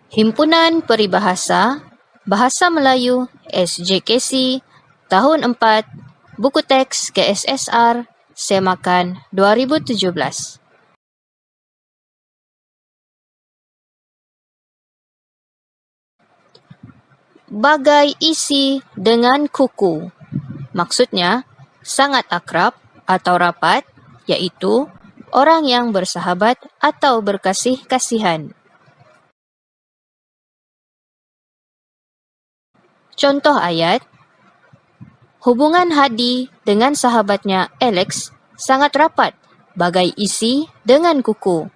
Himpunan Peribahasa Bahasa Melayu SJKC Tahun 4 Buku Teks KSSR Semakan 2017. Bagai isi dengan kuku. Maksudnya, sangat akrab atau rapat, iaitu orang yang bersahabat atau berkasih-kasihan. Contoh ayat, hubungan Hadi dengan sahabatnya Alex sangat rapat, bagai isi dengan kuku.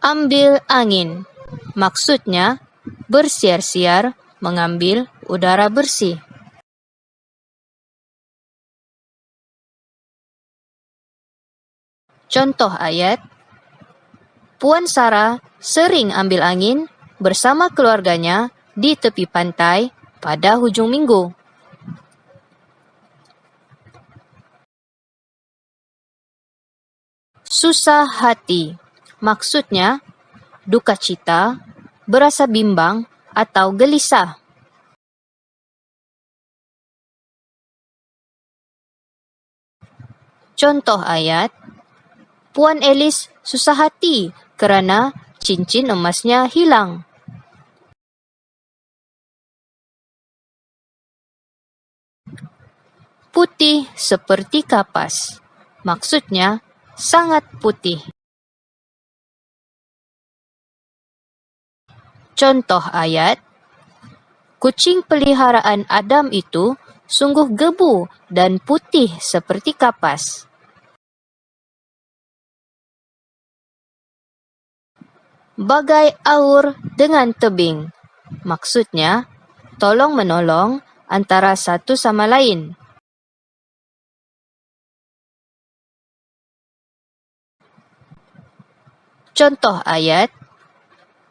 Ambil angin. Maksudnya, bersiar-siar mengambil udara bersih. Contoh ayat, Puan Sarah sering ambil angin bersama keluarganya di tepi pantai pada hujung minggu. Susah hati. Maksudnya, duka cita, berasa bimbang, atau gelisah. Contoh ayat, Puan Elis susah hati kerana cincin emasnya hilang. Putih seperti kapas. Maksudnya, sangat putih. Contoh ayat, kucing peliharaan Adam itu sungguh gebu dan putih seperti kapas. Bagai aur dengan tebing. Maksudnya, tolong-menolong antara satu sama lain. Contoh ayat,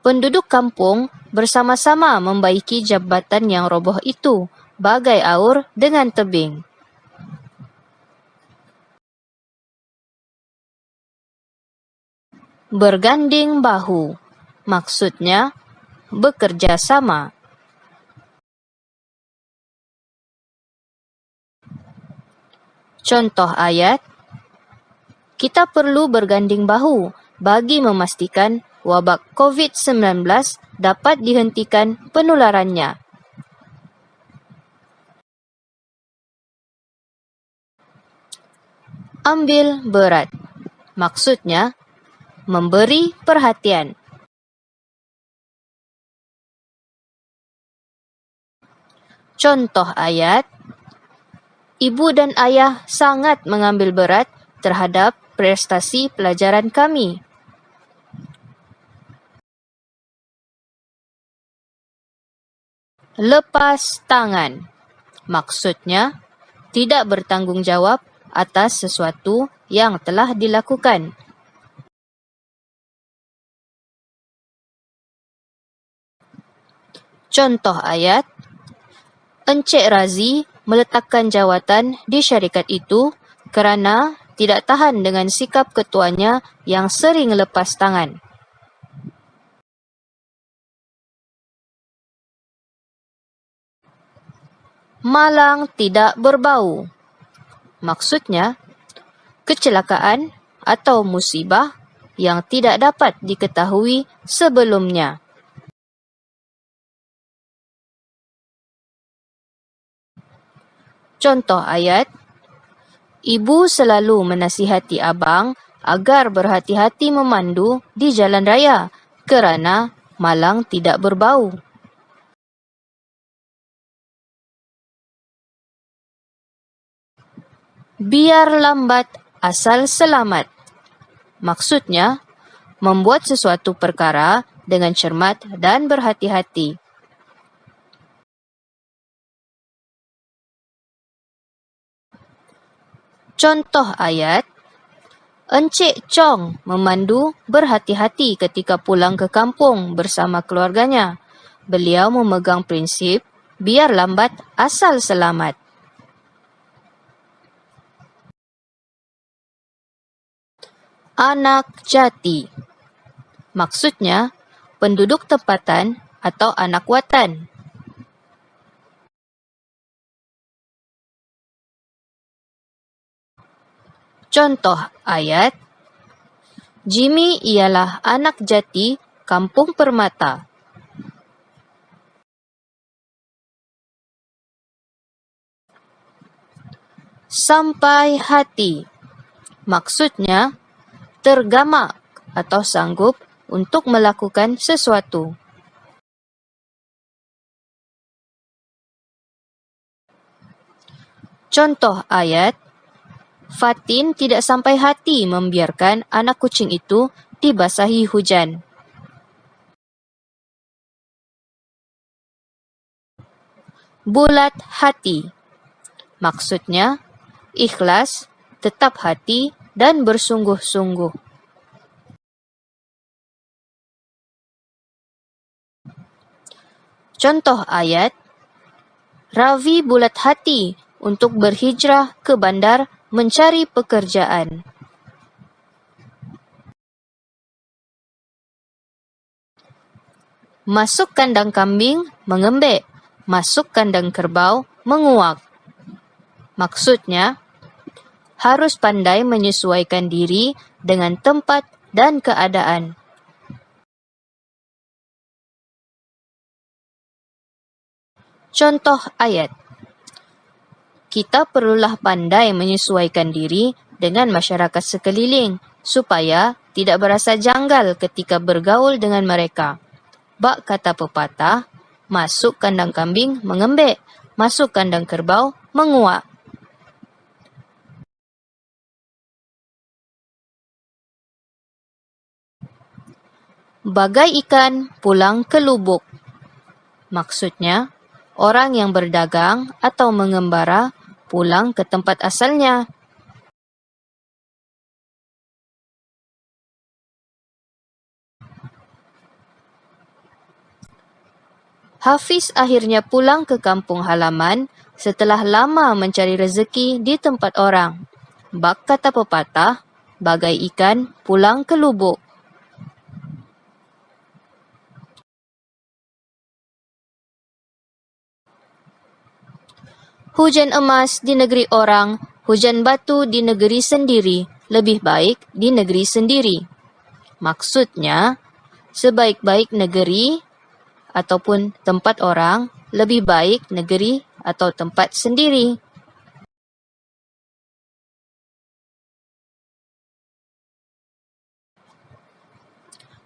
penduduk kampung bersama-sama membaiki jambatan yang roboh itu, bagai aur dengan tebing. Berganding bahu. Maksudnya, bekerja sama. Contoh ayat, kita perlu berganding bahu bagi memastikan wabak COVID-19 dapat dihentikan penularannya. Ambil berat. Maksudnya, memberi perhatian. Contoh ayat, ibu dan ayah sangat mengambil berat terhadap prestasi pelajaran kami. Lepas tangan. Maksudnya, tidak bertanggung jawab atas sesuatu yang telah dilakukan. Contoh ayat, Encik Razi meletakkan jawatan di syarikat itu kerana tidak tahan dengan sikap ketuanya yang sering lepas tangan. Malang tidak berbau. Maksudnya, kecelakaan atau musibah yang tidak dapat diketahui sebelumnya. Contoh ayat, ibu selalu menasihati abang agar berhati-hati memandu di jalan raya kerana malang tidak berbau. Biar lambat asal selamat. Maksudnya, membuat sesuatu perkara dengan cermat dan berhati-hati. Contoh ayat, Encik Chong memandu berhati-hati ketika pulang ke kampung bersama keluarganya. Beliau memegang prinsip, biar lambat asal selamat. Anak jati. Maksudnya, penduduk tempatan atau anak watan. Contoh ayat, Jimmy ialah anak jati Kampung Permata. Sampai hati. Maksudnya, tergamak atau sanggup untuk melakukan sesuatu. Contoh ayat, Fatin tidak sampai hati membiarkan anak kucing itu dibasahi hujan. Bulat hati. Maksudnya, ikhlas, tetap hati, dan bersungguh-sungguh. Contoh ayat, Ravi bulat hati untuk berhijrah ke bandar mencari pekerjaan. Masuk kandang kambing, mengembek. Masuk kandang kerbau, menguak. Maksudnya, harus pandai menyesuaikan diri dengan tempat dan keadaan. Contoh ayat, kita perlulah pandai menyesuaikan diri dengan masyarakat sekeliling supaya tidak berasa janggal ketika bergaul dengan mereka. Bak kata pepatah, masuk kandang kambing mengembek, masuk kandang kerbau menguak. Bagai ikan pulang ke lubuk. Maksudnya, orang yang berdagang atau mengembara pulang ke tempat asalnya. Hafiz akhirnya pulang ke kampung halaman setelah lama mencari rezeki di tempat orang. Bak kata pepatah, bagai ikan pulang ke lubuk. Hujan emas di negeri orang, hujan batu di negeri sendiri, lebih baik di negeri sendiri. Maksudnya, sebaik-baik negeri ataupun tempat orang, lebih baik negeri atau tempat sendiri.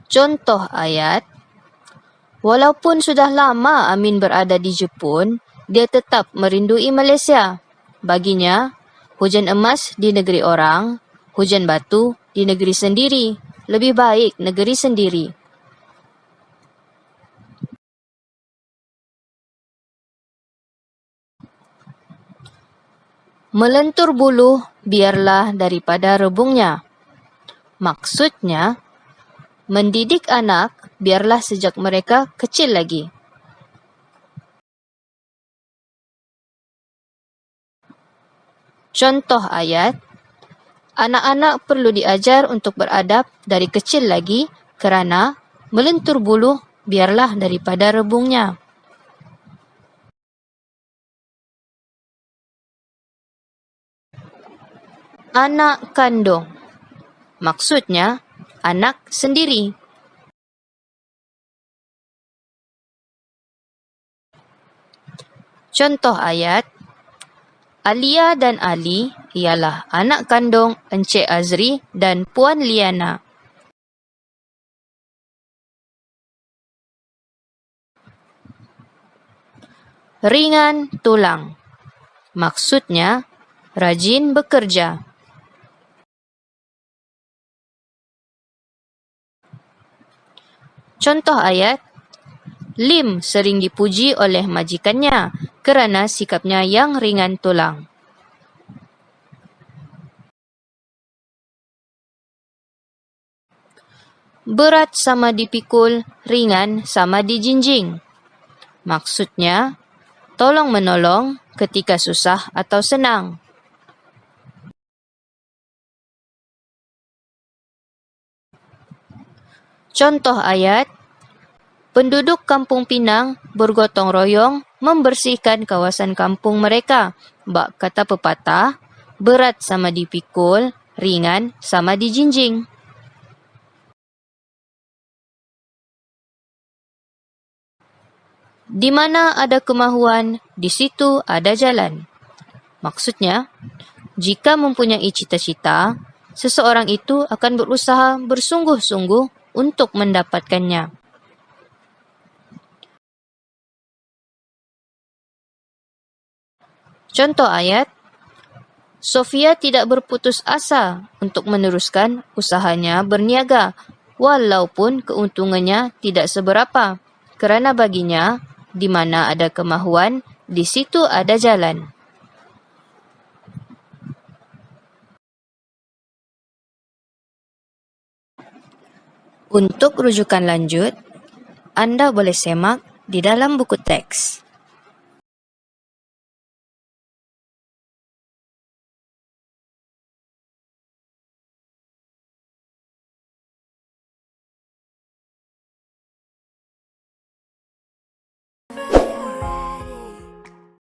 Contoh ayat, walaupun sudah lama Amin berada di Jepun, dia tetap merindui Malaysia. Baginya, hujan emas di negeri orang, hujan batu di negeri sendiri. Lebih baik negeri sendiri. Melentur buluh biarlah daripada rebungnya. Maksudnya, mendidik anak biarlah sejak mereka kecil lagi. Contoh ayat, anak-anak perlu diajar untuk beradab dari kecil lagi kerana melentur buluh biarlah daripada rebungnya. Anak kandung. Maksudnya, anak sendiri. Contoh ayat, Alia dan Ali ialah anak kandung Encik Azri dan Puan Liana. Ringan tulang. Maksudnya, rajin bekerja. Contoh ayat, Lim sering dipuji oleh majikannya kerana sikapnya yang ringan tulang. Berat sama dipikul, ringan sama dijinjing. Maksudnya, tolong-menolong ketika susah atau senang. Contoh ayat, penduduk Kampung Pinang bergotong royong membersihkan kawasan kampung mereka. Bak kata pepatah, berat sama dipikul, ringan sama dijinjing. Di mana ada kemahuan, di situ ada jalan. Maksudnya, jika mempunyai cita-cita, seseorang itu akan berusaha bersungguh-sungguh untuk mendapatkannya. Contoh ayat, Sofia tidak berputus asa untuk meneruskan usahanya berniaga, walaupun keuntungannya tidak seberapa, kerana baginya, di mana ada kemahuan, di situ ada jalan. Untuk rujukan lanjut, Anda boleh semak di dalam buku teks.